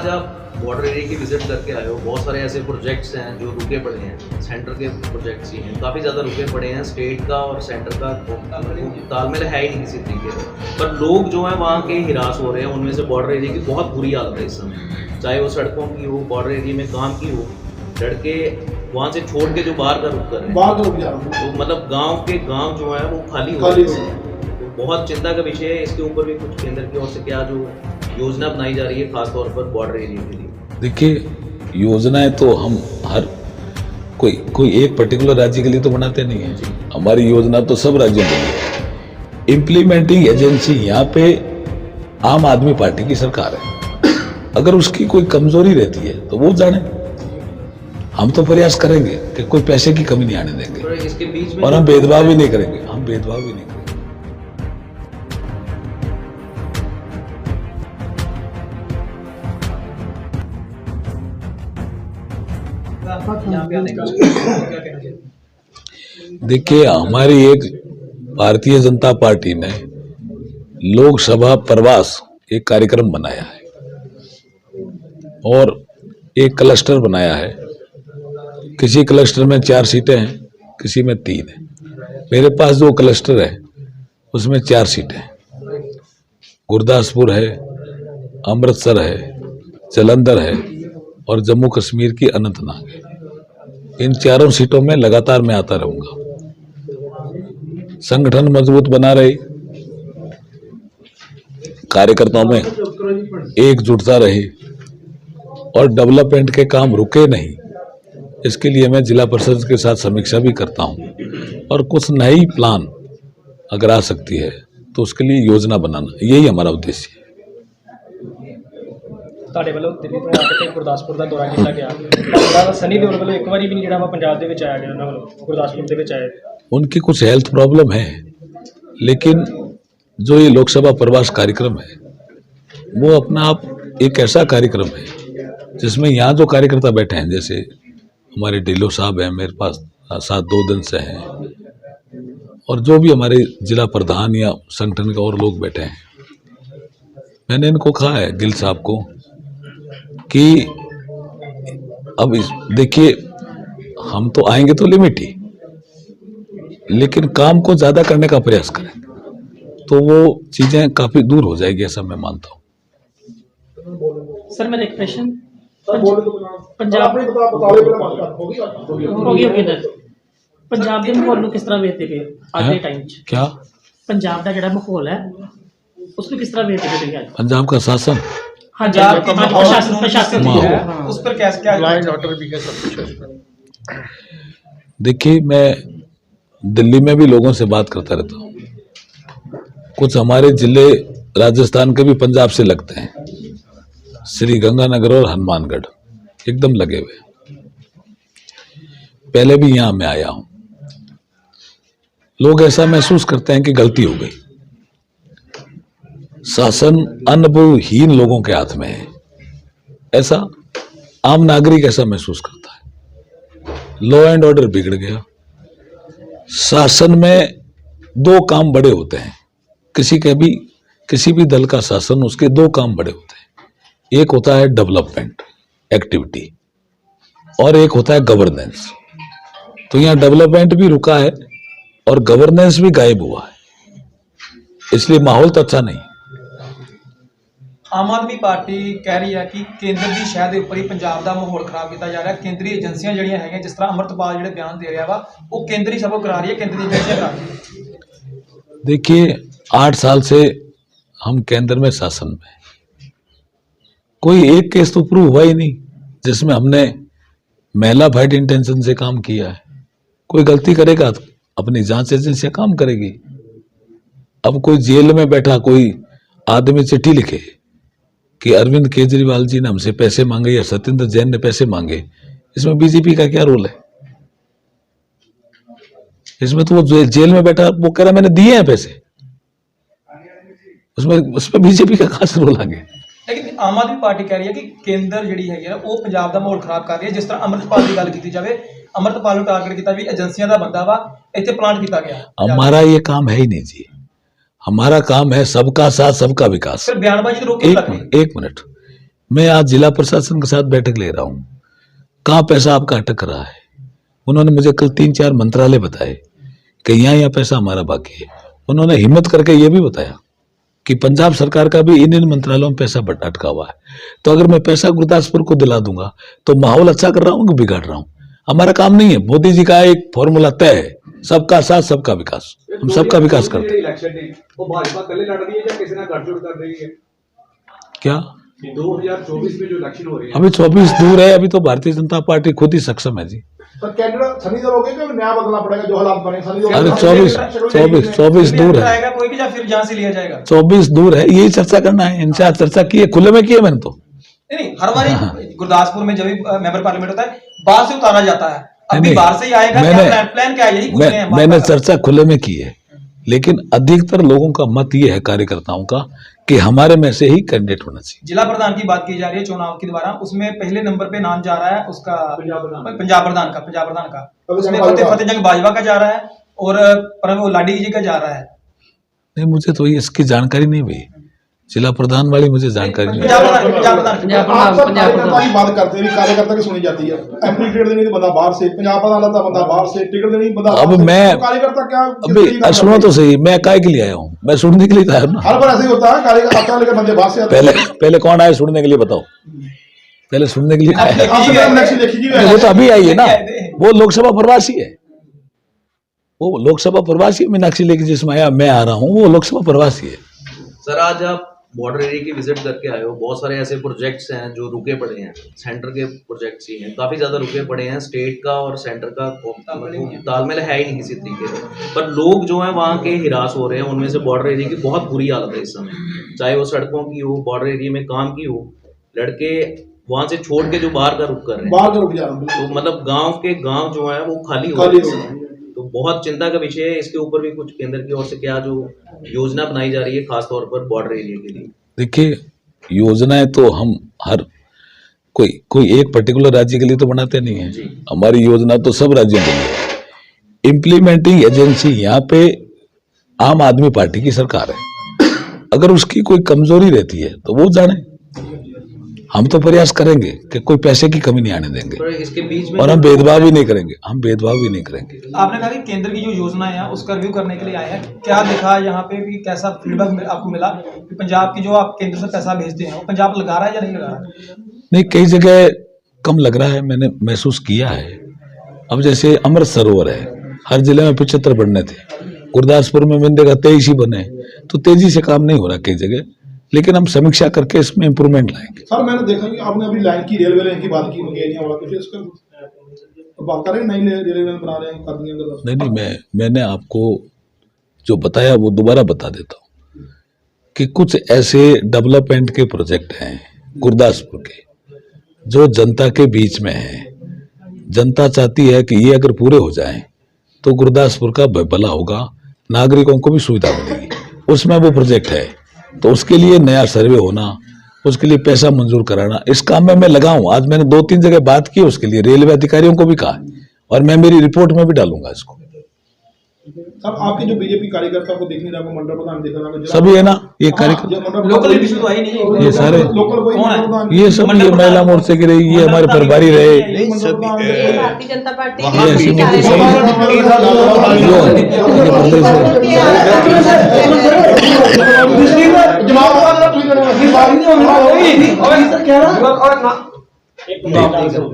आज आप border area की विजिट करके आए हो, बहुत सारे ऐसे प्रोजेक्ट्स हैं जो रुके पड़े हैं, सेंटर के प्रोजेक्ट्स ही हैं, काफ़ी ज़्यादा रुके पड़े हैं। स्टेट का और सेंटर का तालमेल है ही नहीं किसी तरीके से। पर लोग जो हैं वहाँ के हिरास हो रहे हैं, उनमें से बॉर्डर एरिया की बहुत बुरी हालत है इस समय, चाहे वो सड़कों की हो, बॉर्डर एरिया में काम की हो। लड़के वहाँ से छोड़ के जो बाहर का रुक कर रहे हैं, तो मतलब गाँव जो है वो खाली हो रहे हैं। तो बहुत चिंता का विषय है। इसके ऊपर भी कुछ केंद्र की ओर से क्या जो योजना बनाई जा रही है खासतौर पर बॉर्डर एरिया के लिए? देखिए, योजनाएं तो हम हर कोई एक पर्टिकुलर राज्य के लिए तो बनाते नहीं है। हमारी योजना तो सब राज्यों के लिए है। इम्प्लीमेंटिंग एजेंसी यहाँ पे आम आदमी पार्टी की सरकार है। अगर उसकी कोई कमजोरी रहती है तो वो जाने। हम तो प्रयास करेंगे कि कोई पैसे की कमी नहीं आने देंगे, तो इसके बीच में और हम भेदभाव भी नहीं करेंगे। हम भेदभाव भी नहीं करेंगे। देखिए, हमारी एक भारतीय जनता पार्टी ने लोकसभा प्रवास एक कार्यक्रम बनाया है और एक क्लस्टर बनाया है। किसी क्लस्टर में 4 सीटें हैं, किसी में 3 है। मेरे पास जो क्लस्टर है उसमें 4 सीटें हैं। गुरदासपुर है, अमृतसर है, जालंधर है और जम्मू कश्मीर की अनंतनाग है। इन 4 सीटों में लगातार मैं आता रहूंगा। संगठन मजबूत बना रहे, कार्यकर्ताओं में एकजुटता रहे और डेवलपमेंट के काम रुके नहीं, इसके लिए मैं जिला परिषद के साथ समीक्षा भी करता हूं और कुछ नई प्लान अगर आ सकती है तो उसके लिए योजना बनाना, यही हमारा उद्देश्य है। ਤੁਹਾਡੇ ਵੱਲੋਂ ਦਿੱਲੀ ਤੋਂ ਆ ਕੇ ਗੁਰਦਾਸਪੁਰ ਦਾ ਦੌਰਾ ਕੀਤਾ ਗਿਆ। ਜਿਹੜਾ ਸਨੀ ਦਿਓਲ ਵੱਲੋਂ ਇੱਕ ਵਾਰੀ ਵੀ ਨਹੀਂ ਜਿਹੜਾ ਵਾ ਪੰਜਾਬ ਦੇ ਵਿੱਚ ਆਇਆ ਗਿਆ, ਉਹਨਾਂ ਵੱਲੋਂ ਗੁਰਦਾਸਪੁਰ ਦੇ ਵਿੱਚ ਆਏ। उनकी कुछ हेल्थ प्रॉब्लम है, लेकिन जो ये लोकसभा प्रवास कार्यक्रम है वो अपना आप एक ऐसा कार्यक्रम है जिसमें यहाँ जो कार्यकर्ता बैठे हैं, जैसे हमारे ढिल्लो साहब हैं, मेरे पास साथ 2 दिन से हैं, और जो भी हमारे जिला प्रधान या संगठन के और लोग बैठे हैं, मैंने इनको कहा है, गिल साहब को, कि अब देखिए, हम तो आएंगे तो लिमिट ही, लेकिन काम को ज्यादा करने का प्रयास करें तो वो चीजें काफी दूर हो जाएगी, ऐसा मैं मानता हूँ। सर मेरा एक प्रश्न, पंजाब पंजाब ਦੇ ਮਾਹੌਲ ਨੂੰ ਕਿਸ ਤਰ੍ਹਾਂ ਵੇਖਦੇ ਪਏ ਅੱਜ ਦੇ ਟਾਈਮ 'ਚ? क्या ਪੰਜਾਬ ਦਾ ਜਿਹੜਾ ਮਾਹੌਲ ਹੈ ਉਸ ਨੂੰ ਕਿਸ ਤਰ੍ਹਾਂ ਵੇਖਦੇ ਪਏ ਅੱਜ? पंजाब का शासन, हाँ जी, प्रशासन उस पर कैसे क्या लाइन ऑर्डर भी है, सब कुछ है। देखिए, मैं दिल्ली में भी लोगों से बात करता रहता हूँ। कुछ हमारे जिले राजस्थान के भी पंजाब से लगते हैं, श्री गंगानगर और हनुमानगढ़ एकदम लगे हुए। पहले भी यहाँ मैं आया हूँ। लोग ऐसा महसूस करते हैं कि गलती हो गई, शासन अनुभवहीन लोगों के हाथ में है, ऐसा आम नागरिक ऐसा महसूस करता है। लॉ एंड ऑर्डर बिगड़ गया। शासन में 2 काम बड़े होते हैं, किसी भी दल का शासन, उसके 2 काम बड़े होते हैं। एक होता है डेवलपमेंट एक्टिविटी और एक होता है गवर्नेंस। तो यहाँ डेवलपमेंट भी रुका है और गवर्नेंस भी गायब हुआ है, इसलिए माहौल तो अच्छा नहीं। आम आदमी पार्टी कह रही है कि केंद्र की शह के उपर ही पंजाब का माहौल खराब किया जा रहा है। केंद्रीय एजेंसियां जड़ियां हैं, जिस तरह अमृतपाल जो बयान दे रहा वा, वो केंद्रीय सबको करा रही है, केंद्रीय एजेंसियां करा रही है। देखिए, 8 साल से हम केंद्र में शासन में, कोई एक केस तो प्रूव हुआ ही नहीं जिसमें हमने महिला फाइट इंटेंशन से काम किया है। कोई गलती करेगा तो अपनी जांच एजेंसियां काम करेगी। अब कोई जेल में बैठा कोई आदमी चिट्ठी लिखे कि अरविंद केजरीवाल जी ने हमसे पैसे मांगे या सत्येंद्र जैन ने पैसे मांगे, इसमें बीजेपी का क्या रोल है? इसमें तो वो जेल में बैठा वो कह रहा मैंने दिए हैं पैसे, उसमें बीजेपी का खास रोल आ गया। लेकिन आम आदमी पार्टी कह रही है कि केंद्र जी है वो पंजाब का माहौल खराब कर रही है। जिस तरह अमृतपाल की गल की जाए, अमृतपाल को टारगेट किया भी एजेंसियां का बंदा वा, इतने प्लांट किया गया। हमारा ये काम है ही नहीं जी। हमारा काम है सबका साथ सबका विकास। फिर बयानबाजी तो रोक एक मिनट, मैं आज जिला प्रशासन के साथ बैठक ले रहा हूं, कहाँ पैसा आपका अटक रहा है। उन्होंने मुझे कल 3-4 मंत्रालय बताए कि यहाँ पैसा हमारा बाकी है। उन्होंने हिम्मत करके ये भी बताया कि पंजाब सरकार का भी इन मंत्रालयों में पैसा अटका हुआ है। तो अगर मैं पैसा गुरदासपुर को दिला दूंगा तो माहौल अच्छा कर रहा हूँ कि बिगाड़ रहा हूँ? हमारा काम नहीं है। मोदी जी का एक फॉर्मूला तय है, सबका साथ सबका विकास। हम सबका विकास करते हैं। इलेक्शन है वो भाजपा कल लड़ रही है या किसी ने गठजोड़ कर रही है? क्या 2024 में जो इलेक्शन हो रही है अभी 24 दूर है, अभी तो भारतीय जनता पार्टी खुद ही सक्षम है जी। सर कैंडिडेट सनी देओल हो गए कि नया बदलना पड़ेगा जो हालात बने सनी देओल? अरे 24 दूर है, आएगा कोई भी या फिर जहाँ से लिया जाएगा? 24 दूर है, यही चर्चा करना है। इनसे आज चर्चा की है, खुले में की है मैंने तो। नहीं, हर बार गुरदासपुर में जब भी मेंबर पार्लियामेंट होता है बाहर से उतारा जाता है, अब भी नहीं, बाहर से ही आएगा। क्या प्लान क्या है? यही पूछ रहे हैं। मैंने चर्चा खुले में की है, लेकिन अधिकतर लोगों का मत ये है, कार्यकर्ताओं का, कि हमारे में से ही कैंडिडेट होना चाहिए। जिला प्रधान की बात की जा रही है चुनाव के द्वारा, उसमें पहले नंबर पे नाम जा रहा है उसका पंजाब प्रधान का उसमें फतेह जंग बाजवा का जा रहा है और प्रभु लाडी जी का जा रहा है। नहीं, मुझे तो इसकी जानकारी नहीं हुई। जिला प्रधान वाली मुझे जानकारी नहीं। पंजाब प्रधान आप सब कार्यकर्ता की बात करते हैं, कार्यकर्ता की सुनी जाती है। एमपी टिकट देनी बंदा बाहर से, पंजाब प्रधान लाता बंदा बाहर से, टिकट देनी बंदा। अब मैं कार्यकर्ता क्या अभी सुनो तो सही, मैं काय के लिए आया हूँ? मैं सुनने के लिए आया हूँ ना। हर बार ऐसे ही होता है, कार्यकर्ता लेकर बंदे बाहर से आते हैं। पहले कौन आया सुनने के लिए, बताओ? पहले सुनने के लिए आया? वो तो अभी आई है ना, वो लोकसभा प्रवासी है। वो लोकसभा प्रवासी मीनाक्षी लेके जिसमें आया, मैं आ रहा हूँ, वो लोकसभा प्रवासी है। सर आज आप बॉर्डर एरिया की विजिट करके आए हो, बहुत सारे ऐसे प्रोजेक्ट्स हैं जो रुके पड़े हैं, सेंटर के प्रोजेक्ट्स ही हैं, काफ़ी ज़्यादा रुके पड़े हैं। स्टेट का और सेंटर का तालमेल है ही नहीं किसी तरीके से। पर लोग जो हैं वहाँ के हिरास हो रहे हैं, उनमें से बॉर्डर एरिया की बहुत बुरी हालत है इस समय, चाहे वो सड़कों की हो, बॉर्डर एरिया में काम की हो। लड़के वहाँ से छोड़ के जो बाहर का रुख कर रहे हैं, बाहर का रुक जा रहा हूं। तो मतलब गाँव जो है वो खाली हो रहे हैं। तो बहुत चिंता का विषय है। इसके ऊपर भी कुछ केंद्र की ओर से क्या जो योजना बनाई जा रही है खासतौर पर बॉर्डर एरिया के लिए? देखिए, योजनाएं तो हम हर कोई एक पर्टिकुलर राज्य के लिए तो बनाते नहीं है। हमारी योजना तो सब राज्यों के लिए। इम्प्लीमेंटिंग एजेंसी यहाँ पे आम आदमी पार्टी की सरकार है। अगर उसकी कोई कमजोरी रहती है तो वो जाने। हम तो प्रयास करेंगे कि कोई पैसे की कमी नहीं आने देंगे, पर इसके बीच में और हम भेदभाव भी नहीं करेंगे। आपने कहा कि केंद्र की जो योजना है उसका रिव्यू करने के लिए आए हैं, क्या दिखा यहाँ पे भी, कैसा फीडबैक आपको मिला कि पंजाब की जो आप केंद्र से पैसा भेजते हैं वो पंजाब लगा रहा है या नहीं लगा रहा? नहीं, कई जगह कम लग रहा है, मैंने महसूस किया है। अब जैसे अमृत सरोवर है, हर जिले में 75 बनने थे, गुरदासपुर में मैंने देखा 23 ही बने। तो तेजी से काम नहीं हो रहा कई जगह, लेकिन हम समीक्षा करके इसमें इंप्रूवमेंट लाएंगे। सर मैंने देखा कि आपने अभी लाइन की, रेलवे लाइन की बात की, एरिया वाला कुछ इसका बात कर रहे हैं, नई रेलवे लाइन बना रहे हैं, कर दिए। नहीं, मैंने आपको जो बताया वो दोबारा बता देता हूँ कि कुछ ऐसे डेवलपमेंट के प्रोजेक्ट हैं गुरदासपुर के जो जनता के बीच में है। जनता चाहती है कि ये अगर पूरे हो जाएं तो गुरदासपुर का भला होगा, नागरिकों को भी सुविधा मिलेगी। उसमें वो प्रोजेक्ट है, तो उसके लिए नया सर्वे होना, उसके लिए पैसा मंजूर कराना, इस काम में मैं लगा हूं। आज मैंने 2-3 जगह बात की उसके लिए, रेलवे अधिकारियों को भी कहा, और मैं मेरी रिपोर्ट में भी डालूंगा इसको। सर आपके जो बीजेपी कार्यकर्ता को देखने जाओगे, मंडल प्रधान देख रहा है, सभी है ना ये कार्यकर्ता, लोकल इशू तो आई नहीं है, ये सारे लोकल कोई कौन है? ये सब, ये महिला मोर्चे के रही, ये हमारे प्रभारी रहे, भारतीय जनता पार्टी ये ऐसी के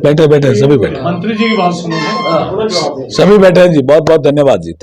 मुद्दे बैठे सभी बैठे, मंत्री जी की बात सुनो। सभी बैठे हैं जी। बहुत बहुत धन्यवाद जी।